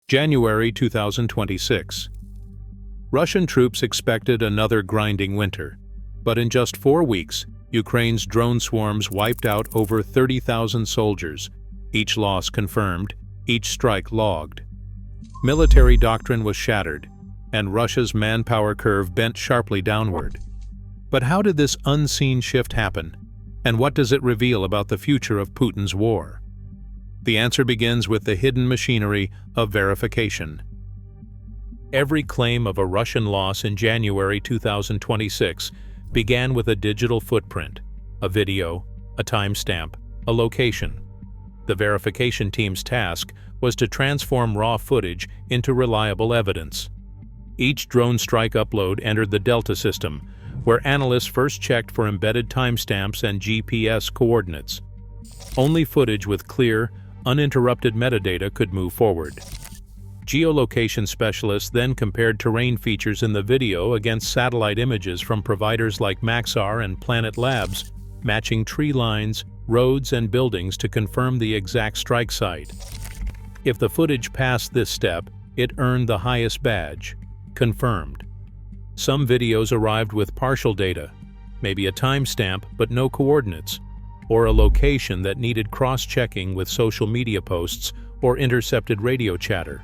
January 2026. Russian troops expected another grinding winter, but in just 4 weeks, Ukraine's drone swarms wiped out over 30,000 soldiers, each loss confirmed, each strike logged. Military doctrine was shattered, and Russia's manpower curve bent sharply downward. But how did this unseen shift happen, and what does it reveal about the future of Putin's war? The answer begins with the hidden machinery of verification. Every claim of a Russian loss in January 2026 began with a digital footprint, a video, a timestamp, a location. The verification team's task was to transform raw footage into reliable evidence. Each drone strike upload entered the Delta system, where analysts first checked for embedded timestamps and GPS coordinates. Only footage with clear, uninterrupted metadata could move forward. Geolocation specialists then compared terrain features in the video against satellite images from providers like Maxar and Planet Labs, matching tree lines, roads, and buildings to confirm the exact strike site. If the footage passed this step, it earned the highest badge, confirmed. Some videos arrived with partial data, maybe a timestamp but no coordinates, or a location that needed cross-checking with social media posts or intercepted radio chatter.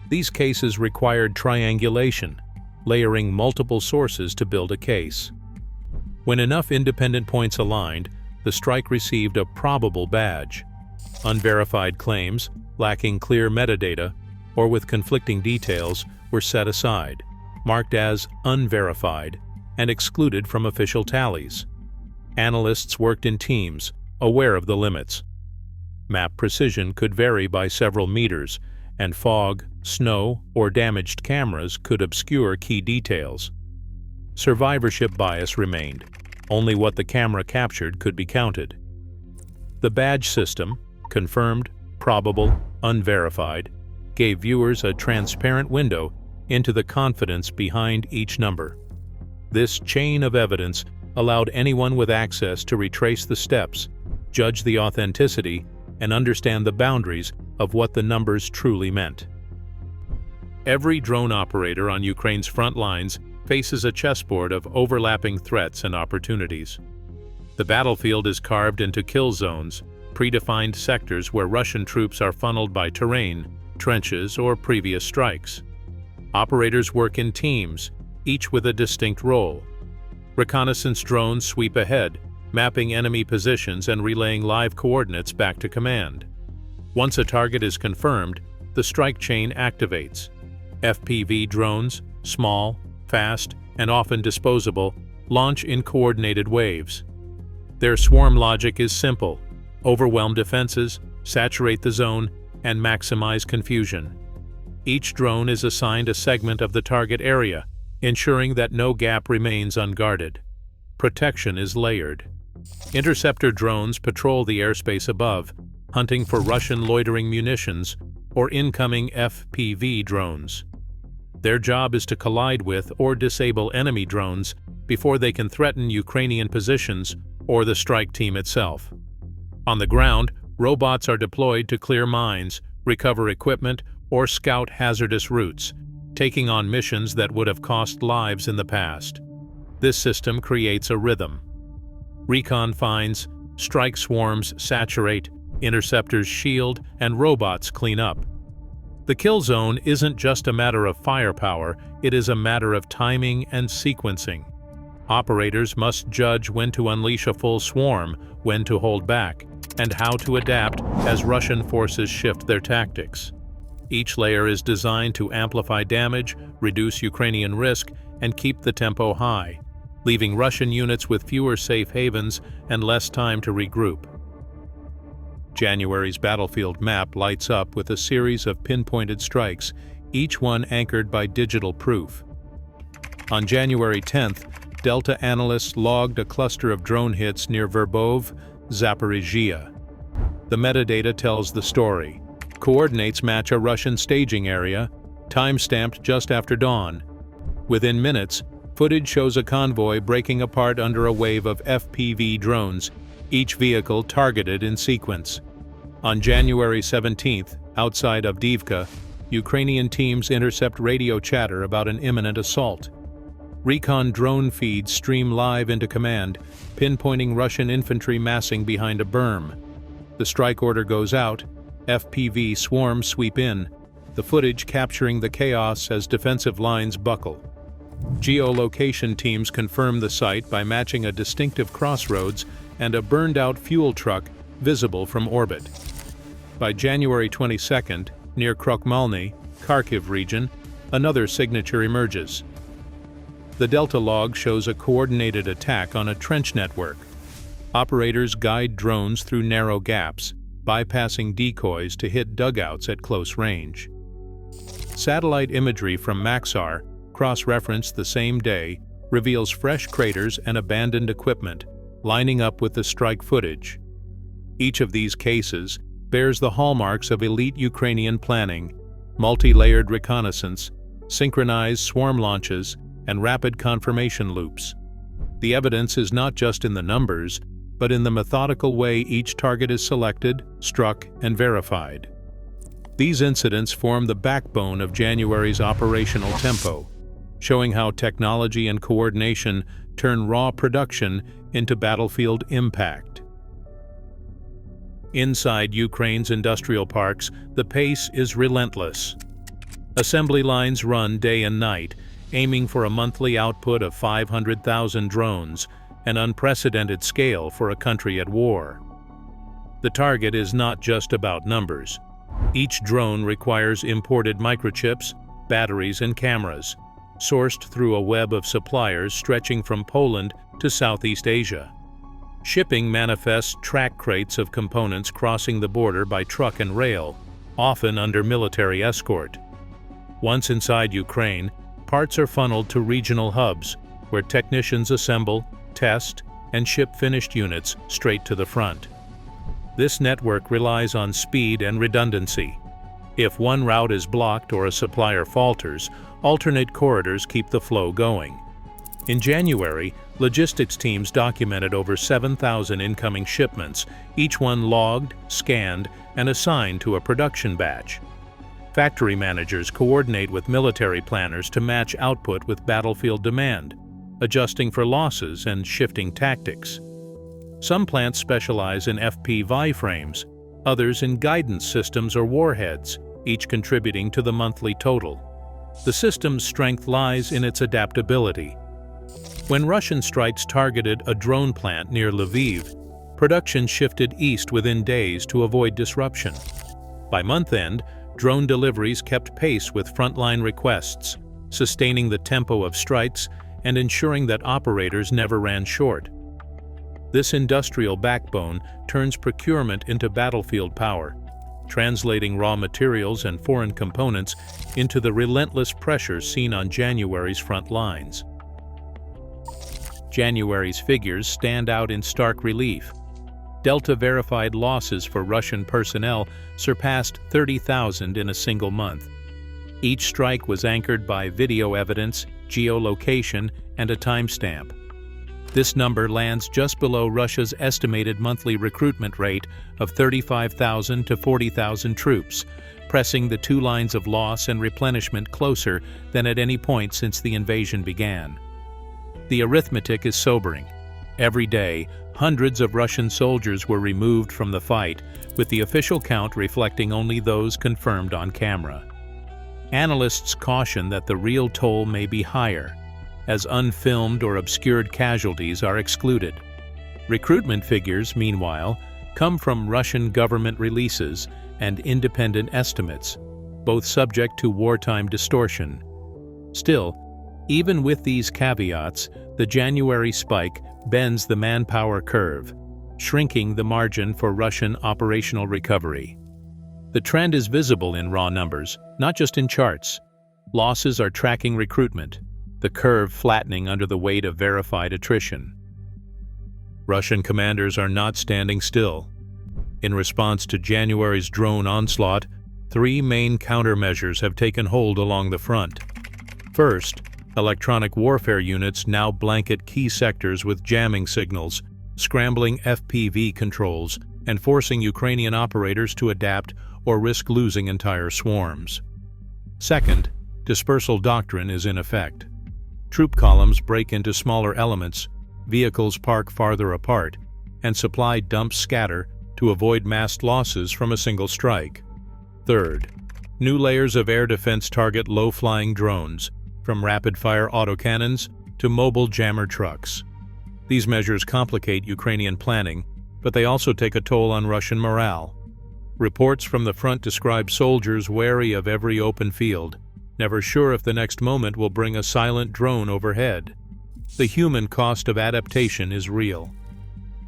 These cases required triangulation, layering multiple sources to build a case. When enough independent points aligned, the strike received a probable badge. Unverified claims, lacking clear metadata, or with conflicting details, were set aside, marked as unverified, and excluded from official tallies. Analysts worked in teams, aware of the limits. Map precision could vary by several meters, and fog, snow, or damaged cameras could obscure key details. Survivorship bias remained. Only what the camera captured could be counted. The badge system, confirmed, probable, unverified, gave viewers a transparent window into the confidence behind each number. This chain of evidence allowed anyone with access to retrace the steps, judge the authenticity, and understand the boundaries of what the numbers truly meant. Every drone operator on Ukraine's front lines faces a chessboard of overlapping threats and opportunities. The battlefield is carved into kill zones, predefined sectors where Russian troops are funneled by terrain, trenches, or previous strikes. Operators work in teams, each with a distinct role. Reconnaissance drones sweep ahead, mapping enemy positions and relaying live coordinates back to command. Once a target is confirmed, the strike chain activates. FPV drones, small, fast, and often disposable, launch in coordinated waves. Their swarm logic is simple: overwhelm defenses, saturate the zone, and maximize confusion. Each drone is assigned a segment of the target area, ensuring that no gap remains unguarded. Protection is layered. Interceptor drones patrol the airspace above, hunting for Russian loitering munitions or incoming FPV drones. Their job is to collide with or disable enemy drones before they can threaten Ukrainian positions or the strike team itself. On the ground, robots are deployed to clear mines, recover equipment, or scout hazardous routes, taking on missions that would have cost lives in the past. This system creates a rhythm. Recon finds, strike swarms saturate, interceptors shield, and robots clean up. The kill zone isn't just a matter of firepower, it is a matter of timing and sequencing. Operators must judge when to unleash a full swarm, when to hold back, and how to adapt as Russian forces shift their tactics. Each layer is designed to amplify damage, reduce Ukrainian risk, and keep the tempo high, leaving Russian units with fewer safe havens and less time to regroup. January's battlefield map lights up with a series of pinpointed strikes, each one anchored by digital proof. On January 10th, Delta analysts logged a cluster of drone hits near Verbov, Zaporizhzhia. The metadata tells the story. Coordinates match a Russian staging area, time-stamped just after dawn. Within minutes, footage shows a convoy breaking apart under a wave of FPV drones, each vehicle targeted in sequence. On January 17th, outside Avdiivka, Ukrainian teams intercept radio chatter about an imminent assault. Recon drone feeds stream live into command, pinpointing Russian infantry massing behind a berm. The strike order goes out, FPV swarms sweep in, the footage capturing the chaos as defensive lines buckle. Geolocation teams confirm the site by matching a distinctive crossroads and a burned-out fuel truck visible from orbit. By January 22nd, near Krokmalny, Kharkiv region, another signature emerges. The Delta log shows a coordinated attack on a trench network. Operators guide drones through narrow gaps, bypassing decoys to hit dugouts at close range. Satellite imagery from Maxar, cross-referenced the same day, reveals fresh craters and abandoned equipment, lining up with the strike footage. Each of these cases bears the hallmarks of elite Ukrainian planning: multi-layered reconnaissance, synchronized swarm launches, and rapid confirmation loops. The evidence is not just in the numbers, but in the methodical way each target is selected, struck, and verified. These incidents form the backbone of January's operational tempo, showing how technology and coordination turn raw production into battlefield impact. Inside Ukraine's industrial parks, the pace is relentless. Assembly lines run day and night, aiming for a monthly output of 500,000 drones, an unprecedented scale for a country at war. The target is not just about numbers. Each drone requires imported microchips, batteries, and cameras, sourced through a web of suppliers stretching from Poland to Southeast Asia. Shipping manifests track crates of components crossing the border by truck and rail, often under military escort. Once inside Ukraine, parts are funneled to regional hubs, where technicians assemble, test, and ship finished units straight to the front. This network relies on speed and redundancy. If one route is blocked or a supplier falters, alternate corridors keep the flow going. In January, logistics teams documented over 7,000 incoming shipments, each one logged, scanned, and assigned to a production batch. Factory managers coordinate with military planners to match output with battlefield demand, adjusting for losses and shifting tactics. Some plants specialize in FPV frames, others in guidance systems or warheads, each contributing to the monthly total. The system's strength lies in its adaptability. When Russian strikes targeted a drone plant near Lviv, production shifted east within days to avoid disruption. By month-end, drone deliveries kept pace with frontline requests, sustaining the tempo of strikes and ensuring that operators never ran short. This industrial backbone turns procurement into battlefield power, translating raw materials and foreign components into the relentless pressure seen on January's front lines. January's figures stand out in stark relief. Delta-verified losses for Russian personnel surpassed 30,000 in a single month. Each strike was anchored by video evidence, geolocation, and a timestamp. This number lands just below Russia's estimated monthly recruitment rate of 35,000 to 40,000 troops, pressing the two lines of loss and replenishment closer than at any point since the invasion began. The arithmetic is sobering. Every day, hundreds of Russian soldiers were removed from the fight, with the official count reflecting only those confirmed on camera. Analysts caution that the real toll may be higher, as unfilmed or obscured casualties are excluded. Recruitment figures, meanwhile, come from Russian government releases and independent estimates, both subject to wartime distortion. Still, even with these caveats, the January spike bends the manpower curve, shrinking the margin for Russian operational recovery. The trend is visible in raw numbers, not just in charts. Losses are tracking recruitment, the curve flattening under the weight of verified attrition. Russian commanders are not standing still. In response to January's drone onslaught, three main countermeasures have taken hold along the front. First, electronic warfare units now blanket key sectors with jamming signals, scrambling FPV controls, and forcing Ukrainian operators to adapt or risk losing entire swarms. Second, dispersal doctrine is in effect. Troop columns break into smaller elements, vehicles park farther apart, and supply dumps scatter to avoid mass losses from a single strike. Third, new layers of air defense target low-flying drones, from rapid-fire autocannons to mobile jammer trucks. These measures complicate Ukrainian planning, but they also take a toll on Russian morale. Reports from the front describe soldiers wary of every open field, never sure if the next moment will bring a silent drone overhead. The human cost of adaptation is real.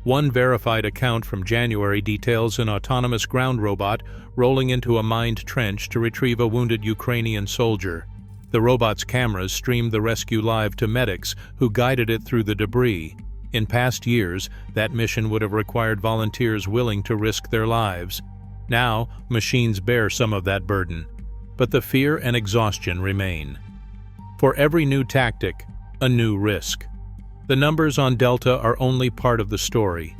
One verified account from January details an autonomous ground robot rolling into a mined trench to retrieve a wounded Ukrainian soldier. The robot's cameras streamed the rescue live to medics who guided it through the debris. In past years, that mission would have required volunteers willing to risk their lives. Now, machines bear some of that burden, but the fear and exhaustion remain. For every new tactic, a new risk. The numbers on Delta are only part of the story.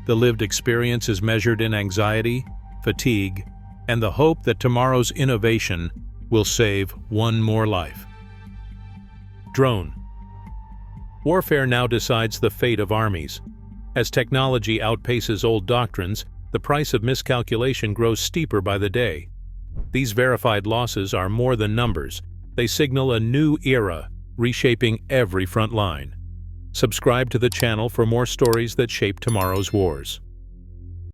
The lived experience is measured in anxiety, fatigue, and the hope that tomorrow's innovation will save one more life. Drone. Warfare now decides the fate of armies. As technology outpaces old doctrines, the price of miscalculation grows steeper by the day. These verified losses are more than numbers. They signal a new era, reshaping every front line. Subscribe to the channel for more stories that shape tomorrow's wars.